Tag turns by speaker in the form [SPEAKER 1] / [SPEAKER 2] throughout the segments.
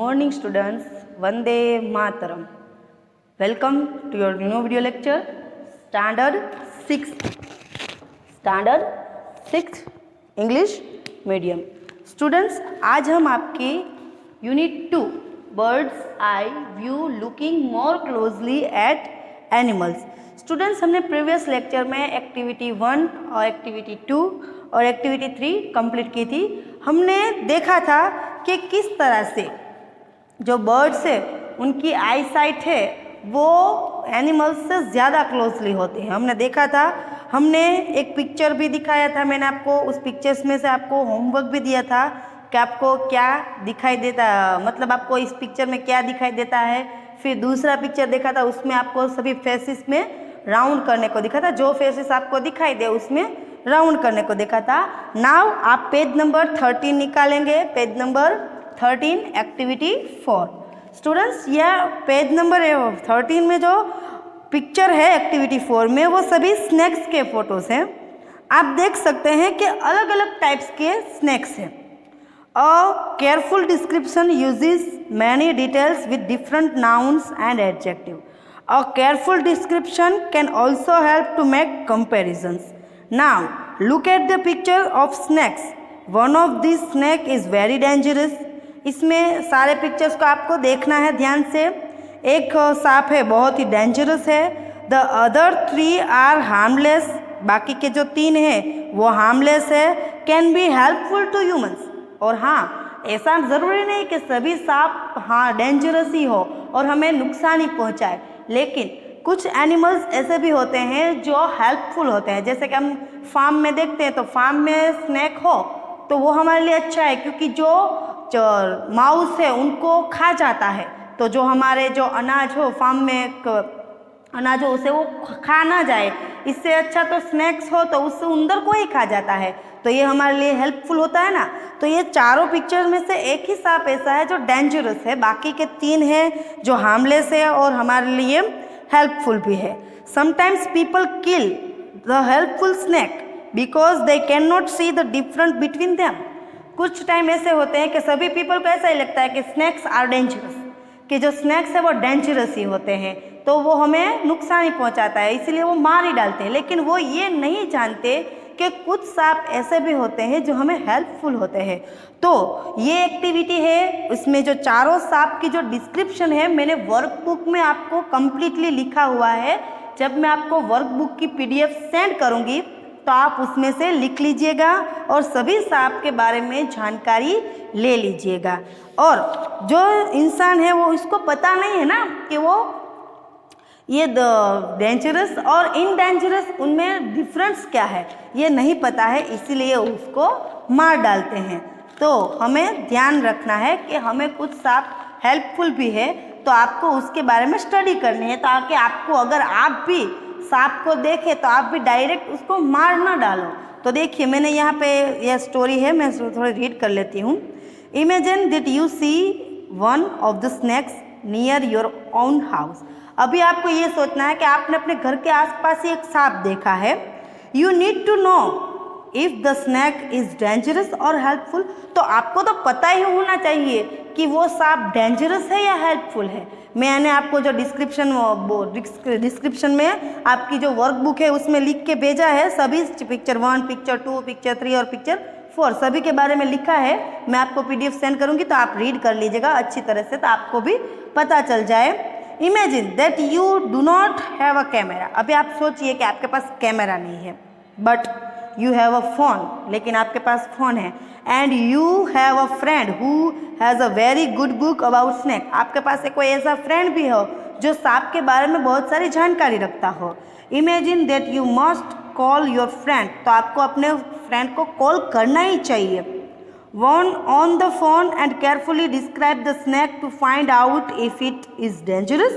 [SPEAKER 1] morning students, Vande Mataram. Welcome to your new video lecture, Standard 6 English Medium. Students, आज हम आपके Unit 2 Bird's Eye View Looking More Closely at Animals. Students, हमने previous lecture में activity 1 और activity 2 और activity 3 complete की थी। हमने देखा था कि किस तरह से जो बर्ड्स है उनकी आई साइट है वो एनिमल्स से ज़्यादा क्लोजली होते हैं। हमने देखा था, हमने एक पिक्चर भी दिखाया था, मैंने आपको उस पिक्चर्स में से आपको होमवर्क भी दिया था कि आपको क्या दिखाई देता, मतलब आपको इस पिक्चर में क्या दिखाई देता है। फिर दूसरा पिक्चर देखा था, उसमें आपको सभी फेसेस में राउंड करने को दिखा था, जो फेसेस आपको दिखाई दे उसमें राउंड करने को देखा था। नाउ आप पेज नंबर 13 निकालेंगे, पेज नंबर 13 एक्टिविटी 4। स्टूडेंट्स, यह पेज नंबर 13 में जो पिक्चर है एक्टिविटी 4 में वो सभी स्नैक्स के फोटोज हैं। आप देख सकते हैं कि अलग अलग टाइप्स के स्नैक्स हैं। A careful description uses many details with different nouns and adjective. A careful description can also help to make comparisons. Now look at the picture of snakes. One of these snake is very dangerous. इसमें सारे pictures को आपको देखना है ध्यान से। एक सांप है, बहुत ही डेंजरस है। The other 3 are harmless. बाकी के जो 3 हैं वो हार्मलेस है। Can be helpful to humans. और हाँ, ऐसा ज़रूरी नहीं कि सभी सांप हाँ डेंजरस ही हो और हमें नुकसान ही पहुँचाए, लेकिन कुछ एनिमल्स ऐसे भी होते हैं जो हेल्पफुल होते हैं। जैसे कि हम फार्म में देखते हैं, तो फार्म में स्नैक हो तो वो हमारे लिए अच्छा है, क्योंकि जो माउस है उनको खा जाता है। तो जो हमारे जो अनाज हो फार्म में अनाज हो उसे वो खा ना जाए, इससे अच्छा तो स्नैक्स हो तो उससे उंदर को ही खा जाता है, तो ये हमारे लिए हेल्पफुल होता है ना। तो ये चारों पिक्चर में से एक ही सांप ऐसा है जो डेंजरस है, बाकी के 3 हैं जो हार्मलेस है और हमारे लिए हेल्पफुल भी है। Sometimes people kill the helpful snake because they can not see the difference between them. कुछ टाइम ऐसे होते हैं कि सभी पीपल को ऐसा ही लगता है कि स्नैक्स आर डेंजरस, कि जो स्नैक्स है वो डेंजरस ही होते हैं, तो वो हमें नुकसान ही पहुंचाता है, इसलिए वो मार ही डालते हैं। लेकिन वो ये नहीं जानते कि कुछ सांप ऐसे भी होते हैं जो हमें हेल्पफुल होते हैं। तो ये एक्टिविटी है, उसमें जो चारों सांप की जो डिस्क्रिप्शन है मैंने वर्कबुक में आपको कंप्लीटली लिखा हुआ है। जब मैं आपको वर्कबुक की PDF सेंड करूँगी तो आप उसमें से लिख लीजिएगा और सभी सांप के बारे में जानकारी ले लीजिएगा। और जो इंसान है वो इसको पता नहीं है ना कि वो ये डेंजरस और इनडेंजरस उनमें डिफरेंस क्या है, ये नहीं पता है, इसीलिए उसको मार डालते हैं। तो हमें ध्यान रखना है कि हमें कुछ सांप हेल्पफुल भी है, तो आपको उसके बारे में स्टडी करनी है, ताकि आपको अगर आप भी सांप को देखें तो आप भी डायरेक्ट उसको मार ना डालो। तो देखिए, मैंने यहाँ पे यह स्टोरी है, मैं थोड़ी रीड कर लेती हूँ। Imagine that you see one of the snakes near your own house. अभी आपको ये सोचना है कि आपने अपने घर के आसपास ही एक सांप देखा है। You need to know if the snake is dangerous और हेल्पफुल। तो आपको तो पता ही होना चाहिए कि वो सांप डेंजरस है या हेल्पफुल है। मैंने आपको जो डिस्क्रिप्शन में आपकी जो वर्कबुक है उसमें लिख के भेजा है, सभी पिक्चर 1, पिक्चर 2, पिक्चर 3 और पिक्चर 4 सभी के बारे में लिखा है। मैं आपको PDF सेंड करूँगी तो आप रीड कर लीजिएगा अच्छी तरह से, तो आपको भी पता चल जाए। Imagine that you do not have a camera. अभी आप सोचिए कि आपके पास कैमरा नहीं है, but you have a phone, लेकिन आपके पास फ़ोन है। And you have a friend who has a very good book about snake. आपके पास कोई ऐसा फ्रेंड भी हो जो सांप के बारे में बहुत सारी जानकारी रखता हो। Imagine that you must call your friend. तो आपको अपने फ्रेंड को कॉल करना ही चाहिए। One on the phone and carefully describe the snake to find out if it is dangerous।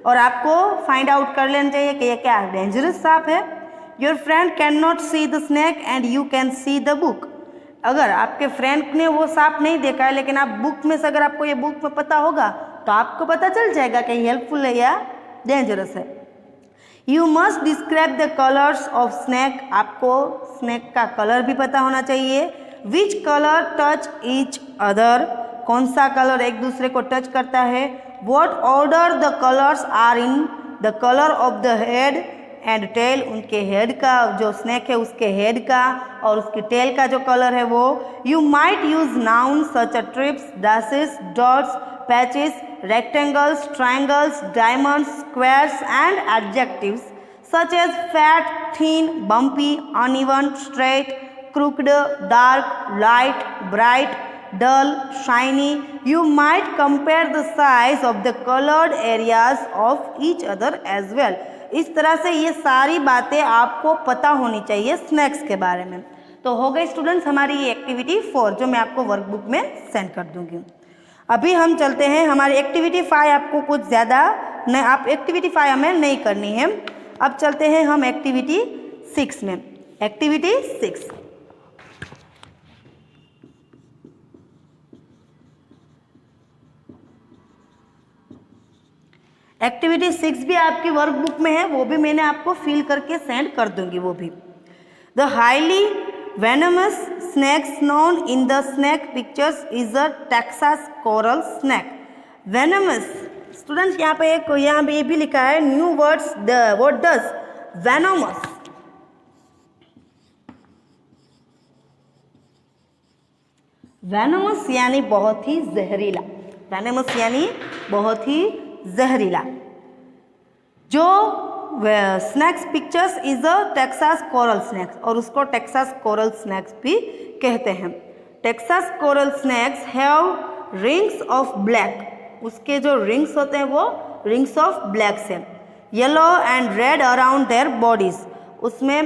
[SPEAKER 1] और आपको फाइंड आउट कर लेना चाहिए कि यह क्या डेंजरस सांप है। Your friend cannot see the snake and you can see the book। अगर आपके फ्रेंड ने वो सांप नहीं देखा है, लेकिन आप बुक में से अगर आपको ये बुक में पता होगा तो आपको पता चल जाएगा कि हेल्पफुल है या डेंजरस है। You must describe the colors of snake। आपको स्नैक का कलर भी पता होना चाहिए। Which color touch each other। कौन सा कलर एक दूसरे को टच करता है, what order the colours are in the colour of the head and tail, उनके हेड का जो स्नेक है उसके हेड का और उसकी टेल का जो कलर है वो। You might use noun such a trips, dashes, dots, patches, rectangles, triangles, diamonds, squares and adjectives such as fat, thin, bumpy, uneven, straight, crooked, dark, light, bright, dull, shiny. You might compare the size of the colored areas of each other as well. इस तरह से ये सारी बातें आपको पता होनी चाहिए स्नैक्स के बारे में। तो हो गई स्टूडेंट्स हमारी ये एक्टिविटी 4 जो मैं आपको वर्कबुक में सेंड कर दूंगी। अभी हम चलते हैं हमारी एक्टिविटी 5, आपको कुछ ज़्यादा नहीं, आप एक्टिविटी 5 हमें नहीं करनी है। अब चलते हैं हम एक्टिविटी 6 में। एक्टिविटी 6, एक्टिविटी 6 भी आपकी वर्कबुक में है, वो भी मैंने आपको फिल करके सेंड कर दूंगी वो भी। The highly venomous snakes known in the snake pictures is a Texas coral snake. Venomous students यहाँ पे ये भी लिखा है न्यू वर्ड्स, व्हाट डज वेनोमस, वेनोमस यानी बहुत ही जहरीला, वेनोमस यानी बहुत ही जहरीला। जो snakes pictures is a Texas coral snakes, और उसको टेक्सास कोरल स्नैक्स भी कहते हैं। Texas coral snakes have rings of black, उसके जो रिंग्स होते हैं वो रिंग्स ऑफ ब्लैक से, yellow and red around their bodies, उसमें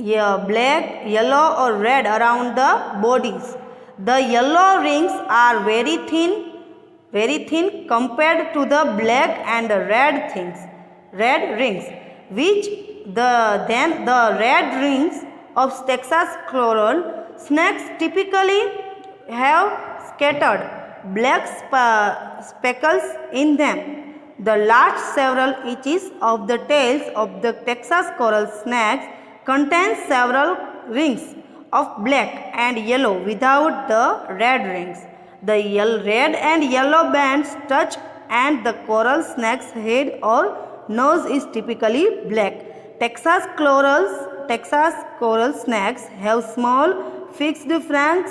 [SPEAKER 1] ये ब्लैक, येलो और red around the bodies. The yellow rings are very thin compared to the black and red rings, which then the red rings of Texas coral snakes typically have scattered black speckles in them. The last several inches of the tails of the Texas coral snakes contain several rings of black and yellow without the red rings. The red and yellow bands touch and the coral snake's head or nose is typically black. Texas coral snakes have small fixed fangs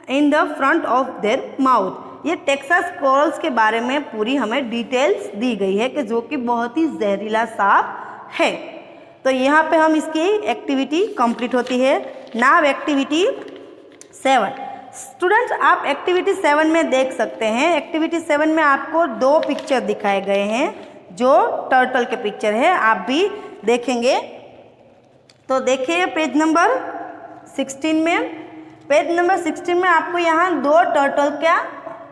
[SPEAKER 1] in the front of their mouth. ये Texas corals के बारे में पूरी हमें details दी गई है कि जो कि बहुत ही जहरीला सांप है। तो यहाँ पे हम इसकी एक्टिविटी कंप्लीट होती है। नाउ एक्टिविटी 7, स्टूडेंट्स आप एक्टिविटी 7 में देख सकते हैं। एक्टिविटी 7 में आपको 2 पिक्चर दिखाए गए हैं जो टर्टल के पिक्चर है, आप भी देखेंगे। तो देखिए पेज नंबर 16 में, पेज नंबर 16 में आपको यहाँ 2 टर्टल का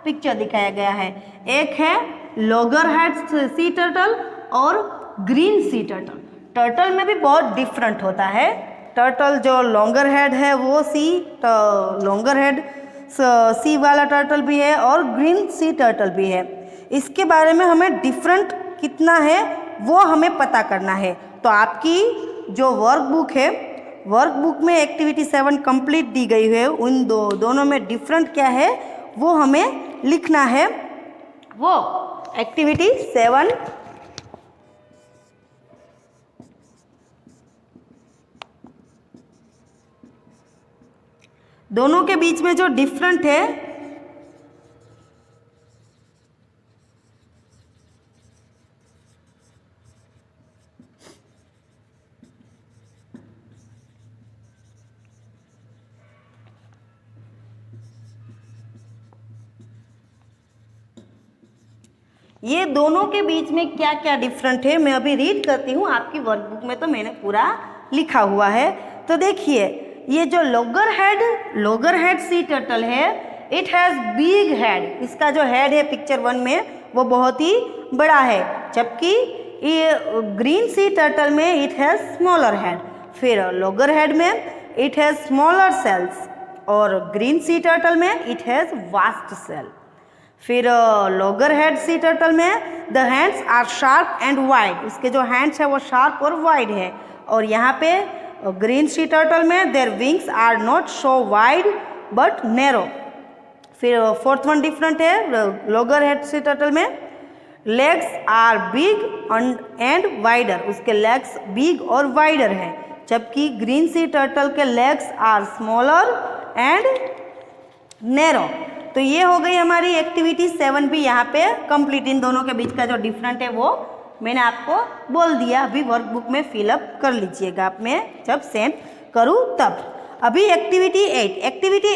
[SPEAKER 1] पिक्चर दिखाया गया है। एक है लॉगर हेड सी टर्टल और ग्रीन सी टर्टल। टर्टल में भी बहुत डिफरेंट होता है। टर्टल जो लॉन्गर हेड है वो लॉन्गर हेड सी वाला टर्टल भी है और ग्रीन सी टर्टल भी है। इसके बारे में हमें डिफरेंट कितना है वो हमें पता करना है। तो आपकी जो वर्कबुक है, वर्कबुक में एक्टिविटी 7 कंप्लीट दी गई है, उन दोनों में डिफरेंट क्या है वो हमें लिखना है। वो एक्टिविटी 7 दोनों के बीच में जो डिफरेंट है ये दोनों के बीच में क्या क्या डिफरेंट है मैं अभी रीड करती हूँ। आपकी वर्कबुक में तो मैंने पूरा लिखा हुआ है। तो देखिए ये जो लॉगर हेड सी टर्टल है, इट हैज़ बिग हेड, इसका जो हेड है पिक्चर 1 में वो बहुत ही बड़ा है, जबकि ये ग्रीन सी टर्टल में इट हैज़ स्मॉलर हेड। फिर लॉगर हेड में इट हैज़ स्मॉलर सेल्स और ग्रीन सी टर्टल में इट हैज़ वास्ट सेल। फिर लॉगर हेड सी टर्टल में the hands are sharp and wide, उसके जो हैंड्स है वो शार्प और वाइड है। और यहाँ पे ग्रीन सी टर्टल में their wings are not so wide but narrow. फिर फोर्थ वन डिफरेंट है लॉगर हेड सी टर्टल में, legs are big and wider, उसके लेग्स बिग और वाइडर है, जबकि ग्रीन सी टर्टल के legs are smaller and narrow. तो ये हो गई हमारी एक्टिविटी 7 भी यहाँ पे कंप्लीट। इन दोनों के बीच का जो डिफरेंट है वो मैंने आपको बोल दिया, अभी वर्कबुक में फिलअप कर लीजिएगा आप, मैं जब सेंड करूँ तब। अभी activity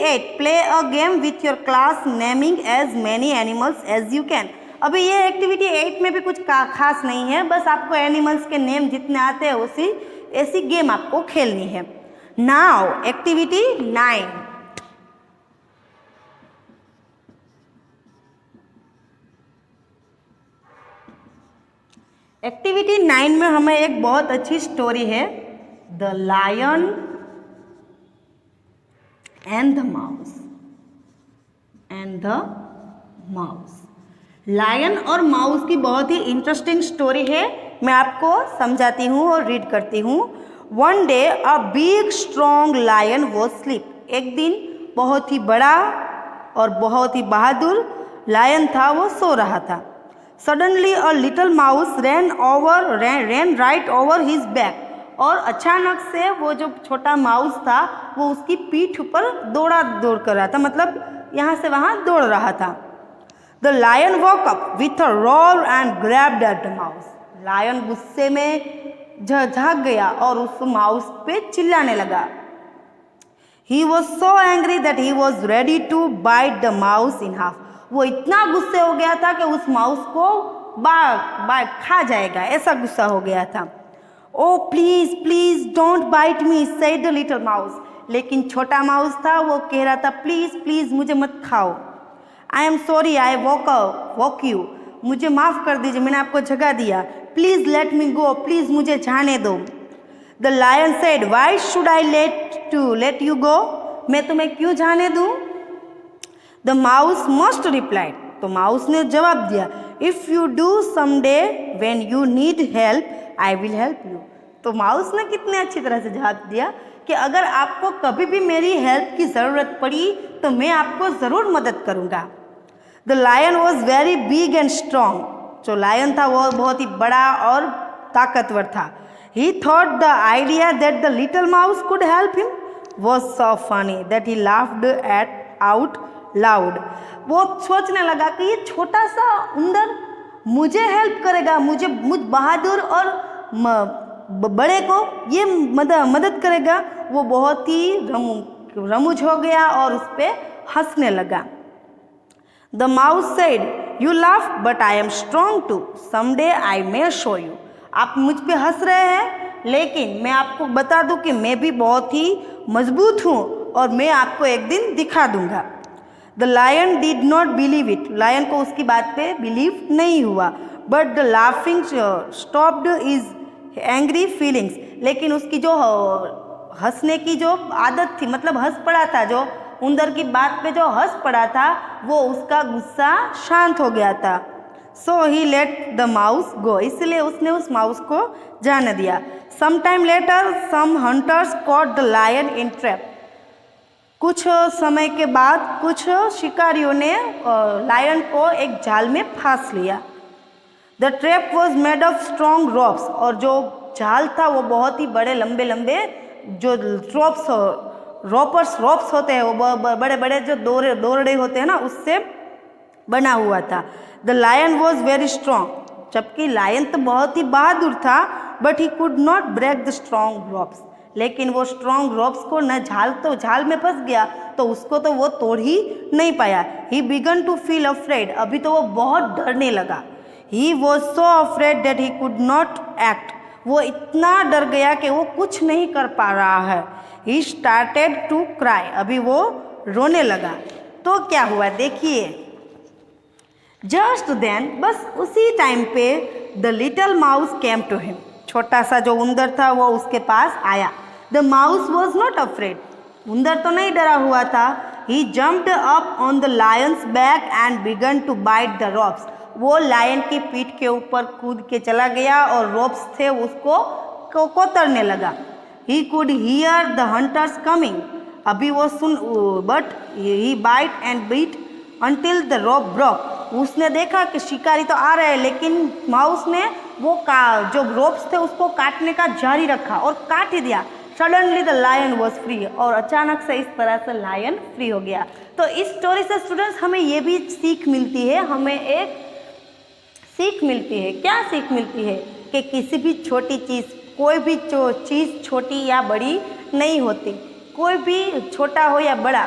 [SPEAKER 1] 8 play a game with your class naming as many animals as you can. अभी ये एक्टिविटी 8 में भी कुछ खास नहीं है, बस आपको एनिमल्स के नेम जितने आते हैं उसी ऐसी गेम आपको खेलनी है। Now activity 9। एक्टिविटी 9 में हमें एक बहुत अच्छी स्टोरी है, the lion and the mouse. Lion और माउस की बहुत ही इंटरेस्टिंग स्टोरी है, मैं आपको समझाती हूँ और रीड करती हूँ। One day a big strong lion was sleep. एक दिन बहुत ही बड़ा और बहुत ही बहादुर लायन था, वो सो रहा था। Suddenly a little mouse ran right over his back। और अचानक से वो जो छोटा माउस था वो उसकी पीठ पर दौड़ कर रहा था, मतलब यहाँ से वहाँ दौड़ रहा था। The lion woke up with a roar and grabbed at the mouse। Lion गुस्से में झाँक गया और उस माउस पे चिल्लाने लगा। He was so angry that he was ready to bite the mouse in half। वो इतना गुस्से हो गया था कि उस माउस को बाग खा जाएगा, ऐसा गुस्सा हो गया था। Oh please please don't bite me said the little mouse. लेकिन छोटा माउस था, वो कह रहा था प्लीज प्लीज मुझे मत खाओ। I am sorry I woke you. मुझे माफ़ कर दीजिए, मैंने आपको जगा दिया। Please let me go, please मुझे जाने दो। The lion said why should I let you go. मैं तुम्हें क्यों जाने दूँ। The mouse must replied. तो माउस ने जवाब दिया if you do someday when you need help I will help you. तो माउस ने कितने अच्छी तरह से जवाब दिया कि अगर आपको कभी भी मेरी हेल्प की ज़रूरत पड़ी तो मैं आपको ज़रूर मदद करूँगा। The lion was very big and strong. जो लायन था वो बहुत ही बड़ा और ताकतवर था। He thought the idea that the little mouse could help him was so funny that he laughed out loud. वो सोचने लगा कि ये छोटा सा उंदर मुझे हेल्प करेगा, मुझ बहादुर और बड़े को ये मदद करेगा। वो बहुत ही रमुज हो गया और उस पर हंसने लगा। The mouse said you laugh but I am strong too someday I may show you. आप मुझ पे हंस रहे हैं लेकिन मैं आपको बता दूं कि मैं भी बहुत ही मजबूत हूँ और मैं आपको एक दिन दिखा दूंगा। The lion did not believe it. Lion को उसकी बात पे बिलीव नहीं हुआ। But the laughing stopped is angry feelings. लेकिन उसकी जो हंसने की जो आदत थी, मतलब हंस पड़ा था, जो उंदर की बात पे जो हंस पड़ा था वो उसका गुस्सा शांत हो गया था। So he let the mouse go. इसलिए उसने उस माउस को जाने दिया। Some time later some hunters caught the lion in trap. कुछ समय के बाद कुछ शिकारियों ने लायन को एक जाल में फांस लिया। The trap was made of strong ropes. और जो जाल था वो बहुत ही बड़े लंबे लंबे जो रॉप्स होते हैं, वो बड़े बड़े जो दौड़े होते हैं ना, उससे बना हुआ था। The lion was very strong. जबकि लायन तो बहुत ही बहादुर था, but he could not break the strong ropes. लेकिन वो स्ट्रॉन्ग रॉप्स को न झाल में फंस गया तो उसको तो वो तोड़ ही नहीं पाया। He began to feel afraid. अभी तो वो बहुत डरने लगा। He was so afraid that he could not act. वो इतना डर गया कि वो कुछ नहीं कर पा रहा है। He started to cry. अभी वो रोने लगा। तो क्या हुआ देखिए। जस्ट देन, बस उसी टाइम पे the little mouse came to him. छोटा सा जो उंदर था वो उसके पास आया। The mouse was not afraid. उंदर तो नहीं डरा हुआ था। He jumped up on the lion's back and began to bite the ropes. वो लायन की पीठ के ऊपर कूद के चला गया और रोप्स थे उसको कोतरने लगा। He could hear the hunters coming. अभी वो सुन, but he bite and beat until the rope broke. उसने देखा कि शिकारी तो आ रहे हैं, लेकिन माउस ने वो जो रोप्स थे उसको काटने का जारी रखा और काट ही दिया. Suddenly the lion was free. और अचानक से इस तरह से लायन फ्री हो गया. तो इस स्टोरी से स्टूडेंट्स हमें ये भी सीख मिलती है, हमें एक सीख मिलती है. क्या सीख मिलती है? कि किसी भी छोटी चीज़, कोई भी चीज़ छोटी या बड़ी नहीं होती. कोई भी छोटा हो या बड़ा,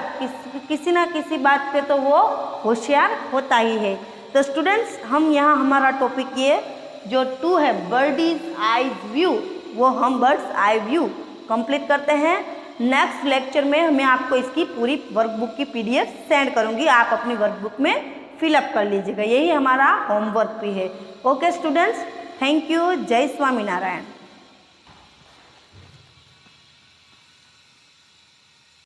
[SPEAKER 1] किसी ना किसी बात पे तो वो होशियार होता ही है. तो स्टूडेंट्स हम यहाँ हमारा टॉपिक ये जो 2 है बर्डीज आई व्यू, वो हम बर्ड्स आई व्यू कंप्लीट करते हैं. नेक्स्ट लेक्चर में मैं आपको इसकी पूरी वर्कबुक की PDF सेंड करूँगी, आप अपनी वर्कबुक में फिलअप कर लीजिएगा. यही हमारा होमवर्क भी है. Okay students, thank you. जय स्वामीनारायण.